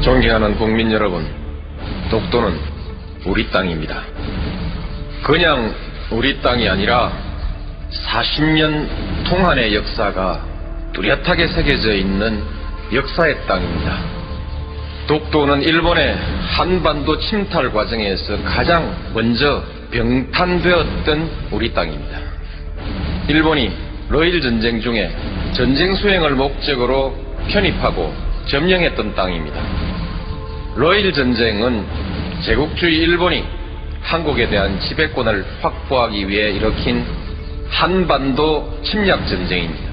존경하는 국민 여러분, 독도는 우리 땅입니다. 그냥 우리 땅이 아니라 40년 통한의 역사가 뚜렷하게 새겨져 있는 역사의 땅입니다. 독도는 일본의 한반도 침탈 과정에서 가장 먼저 병탄되었던 우리 땅입니다. 일본이 러일 전쟁 중에 전쟁 수행을 목적으로 편입하고 점령했던 땅입니다. 러일 전쟁은 제국주의 일본이 한국에 대한 지배권을 확보하기 위해 일으킨 한반도 침략 전쟁입니다.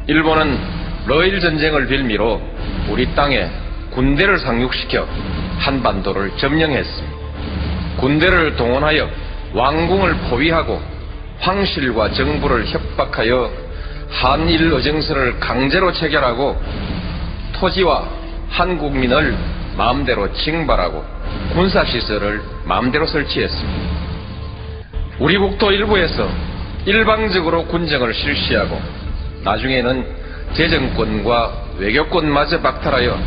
일본은 러일 전쟁을 빌미로 우리 땅에 군대를 상륙시켜 한반도를 점령했습니다. 군대를 동원하여 왕궁을 포위하고 황실과 정부를 협박하여 한일 의정서를 강제로 체결하고 토지와 한국민을 마음대로 징발하고 군사시설을 마음대로 설치했습니다. 우리 국토 일부에서 일방적으로 군정을 실시하고 나중에는 재정권과 외교권마저 박탈하여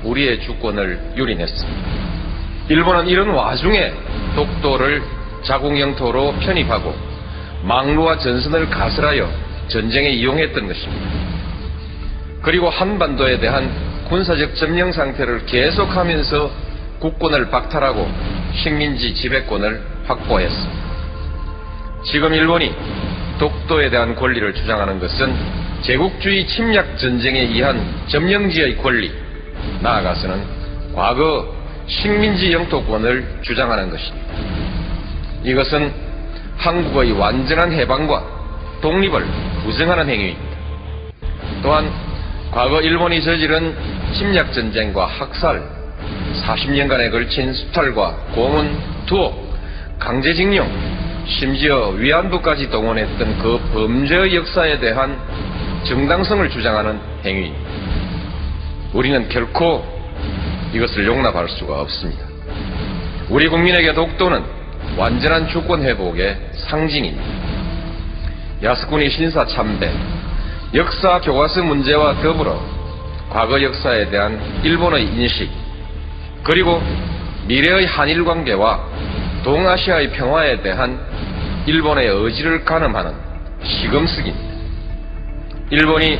우리의 주권을 유린했습니다. 일본은 이런 와중에 독도를 자국 영토로 편입하고 망루와 전선을 가설하여 전쟁에 이용했던 것입니다. 그리고 한반도에 대한 군사적 점령 상태를 계속하면서 국권을 박탈하고 식민지 지배권을 확보했습니다. 지금 일본이 독도에 대한 권리를 주장하는 것은 제국주의 침략 전쟁에 의한 점령지의 권리, 나아가서는 과거 식민지 영토권을 주장하는 것입니다. 이것은 한국의 완전한 해방과 독립을 부정하는 행위입니다. 또한 과거 일본이 저지른 침략전쟁과 학살, 40년간에 걸친 수탈과 고문, 투옥, 강제징용, 심지어 위안부까지 동원했던 그 범죄의 역사에 대한 정당성을 주장하는 행위입니다. 우리는 결코 이것을 용납할 수가 없습니다. 우리 국민에게 독도는 완전한 주권 회복의 상징입니다. 야스쿠니 신사 참배, 역사 교과서 문제와 더불어 과거 역사에 대한 일본의 인식, 그리고 미래의 한일 관계와 동아시아의 평화에 대한 일본의 의지를 가늠하는 시금석입니다. 일본이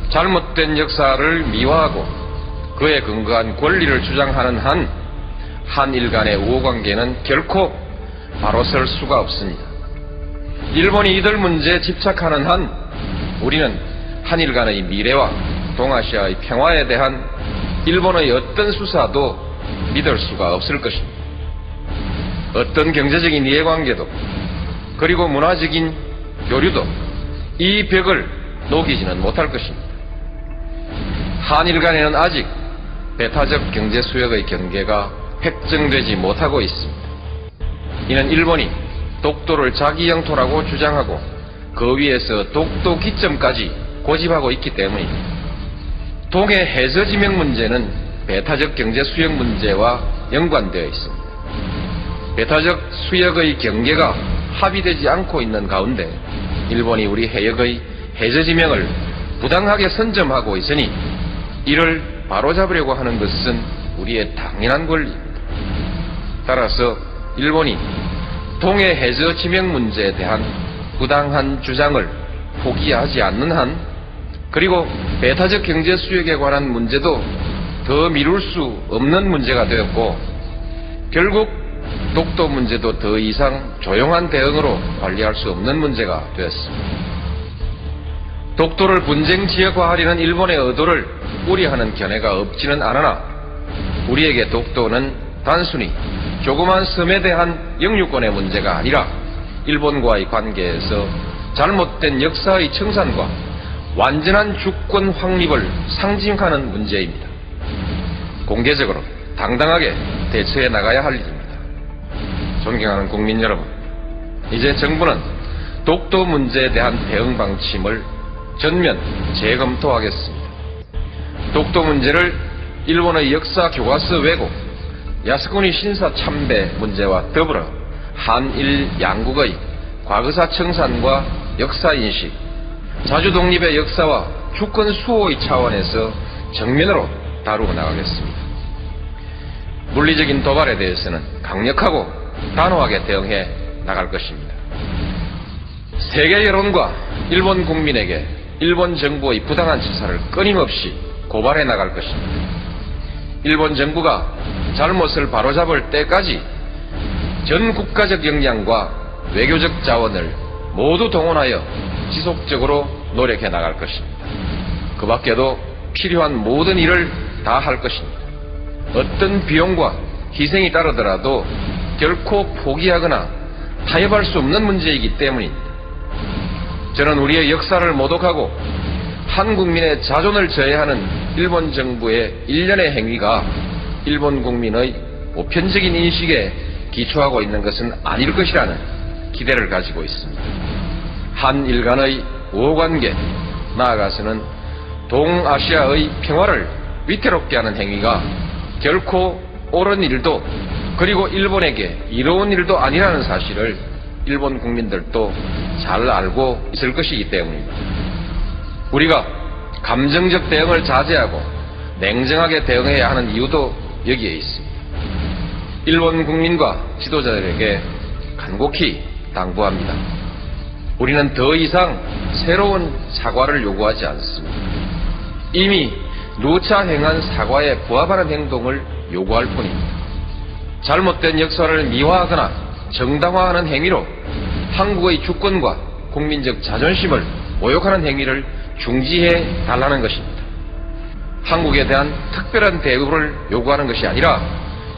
잘못된 역사를 미화하고 그에 근거한 권리를 주장하는 한 한일 간의 우호관계는 결코 바로 설 수가 없습니다. 일본이 이들 문제에 집착하는 한 우리는 한일 간의 미래와 동아시아의 평화에 대한 일본의 어떤 수사도 믿을 수가 없을 것입니다. 어떤 경제적인 이해관계도 그리고 문화적인 교류도 이 벽을 녹이지는 못할 것입니다. 한일 간에는 아직 배타적 경제 수역의 경계가 획정되지 못하고 있습니다. 이는 일본이 독도를 자기 영토라고 주장하고 그 위에서 독도 기점까지 고집하고 있기 때문입니다. 동해 해저 지명 문제는 배타적 경제 수역 문제와 연관되어 있습니다. 배타적 수역의 경계가 합의되지 않고 있는 가운데 일본이 우리 해역의 해저 지명을 부당하게 선점하고 있으니 이를 바로잡으려고 하는 것은 우리의 당연한 권리입니다. 따라서 일본이 동해 해저 지명 문제에 대한 부당한 주장을 포기하지 않는 한, 그리고 배타적 경제 수역에 관한 문제도 더 미룰 수 없는 문제가 되었고 결국 독도 문제도 더 이상 조용한 대응으로 관리할 수 없는 문제가 되었습니다. 독도를 분쟁 지역화하려는 일본의 의도를 우려하는 견해가 없지는 않으나 우리에게 독도는 단순히 조그만 섬에 대한 영유권의 문제가 아니라 일본과의 관계에서 잘못된 역사의 청산과 완전한 주권 확립을 상징하는 문제입니다. 공개적으로 당당하게 대처해 나가야 할 일입니다. 존경하는 국민 여러분, 이제 정부는 독도 문제에 대한 대응 방침을 전면 재검토하겠습니다. 독도 문제를 일본의 역사 교과서 왜곡, 야스쿠니 신사 참배 문제와 더불어 한일 양국의 과거사 청산과 역사인식, 자주 독립의 역사와 주권 수호의 차원에서 정면으로 다루어 나가겠습니다. 물리적인 도발에 대해서는 강력하고 단호하게 대응해 나갈 것입니다. 세계 여론과 일본 국민에게 일본 정부의 부당한 처사를 끊임없이 고발해 나갈 것입니다. 일본 정부가 잘못을 바로잡을 때까지 전 국가적 역량과 외교적 자원을 모두 동원하여 지속적으로 노력해 나갈 것입니다. 그 밖에도 필요한 모든 일을 다 할 것입니다. 어떤 비용과 희생이 따르더라도 결코 포기하거나 타협할 수 없는 문제이기 때문입니다. 저는 우리의 역사를 모독하고 한 국민의 자존을 저해하는 일본 정부의 일련의 행위가 일본 국민의 보편적인 인식에 기초하고 있는 것은 아닐 것이라는 기대를 가지고 있습니다. 한일 간의 우호관계, 나아가서는 동아시아의 평화를 위태롭게 하는 행위가 결코 옳은 일도 그리고 일본에게 이로운 일도 아니라는 사실을 일본 국민들도 잘 알고 있을 것이기 때문입니다. 우리가 감정적 대응을 자제하고 냉정하게 대응해야 하는 이유도 여기에 있습니다. 일본 국민과 지도자들에게 간곡히 당부합니다. 우리는 더 이상 새로운 사과를 요구하지 않습니다. 이미 누차 행한 사과에 부합하는 행동을 요구할 뿐입니다. 잘못된 역사를 미화하거나 정당화하는 행위로 한국의 주권과 국민적 자존심을 모욕하는 행위를 중지해 달라는 것입니다. 한국에 대한 특별한 대우를 요구하는 것이 아니라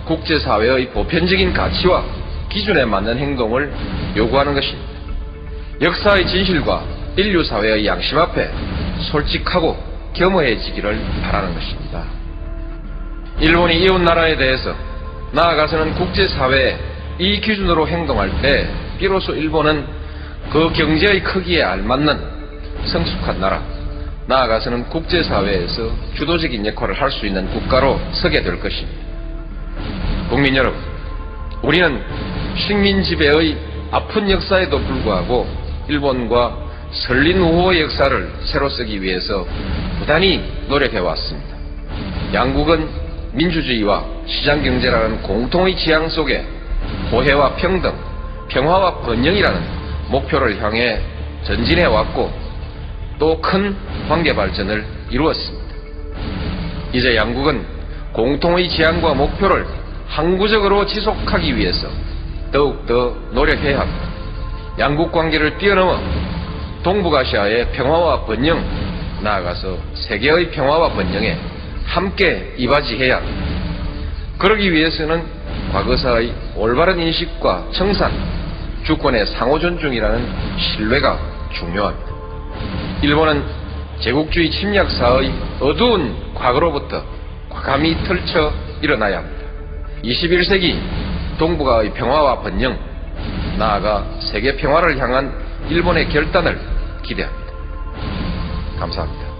국제사회의 보편적인 가치와 기준에 맞는 행동을 요구하는 것입니다. 역사의 진실과 인류사회의 양심 앞에 솔직하고 겸허해지기를 바라는 것입니다. 일본이 이웃나라에 대해서 나아가서는 국제사회에 이 기준으로 행동할 때 비로소 일본은 그 경제의 크기에 알맞는 성숙한 나라, 나아가서는 국제사회에서 주도적인 역할을 할 수 있는 국가로 서게 될 것입니다. 국민 여러분, 우리는 식민 지배의 아픈 역사에도 불구하고 일본과 설린 우호의 역사를 새로 쓰기 위해서 부단히 노력해왔습니다. 양국은 민주주의와 시장경제라는 공통의 지향 속에 보혜와 평등, 평화와 번영이라는 목표를 향해 전진해왔고 또 큰 관계 발전을 이루었습니다. 이제 양국은 공통의 지향과 목표를 항구적으로 지속하기 위해서 더욱더 노력해야 합니다. 양국 관계를 뛰어넘어 동북아시아의 평화와 번영, 나아가서 세계의 평화와 번영에 함께 이바지해야 합니다. 그러기 위해서는 과거사의 올바른 인식과 청산, 주권의 상호 존중이라는 신뢰가 중요합니다. 일본은 제국주의 침략사의 어두운 과거로부터 과감히 털쳐 일어나야 합니다. 21세기 동북아의 평화와 번영, 나아가 세계 평화를 향한 일본의 결단을 기대합니다. 감사합니다.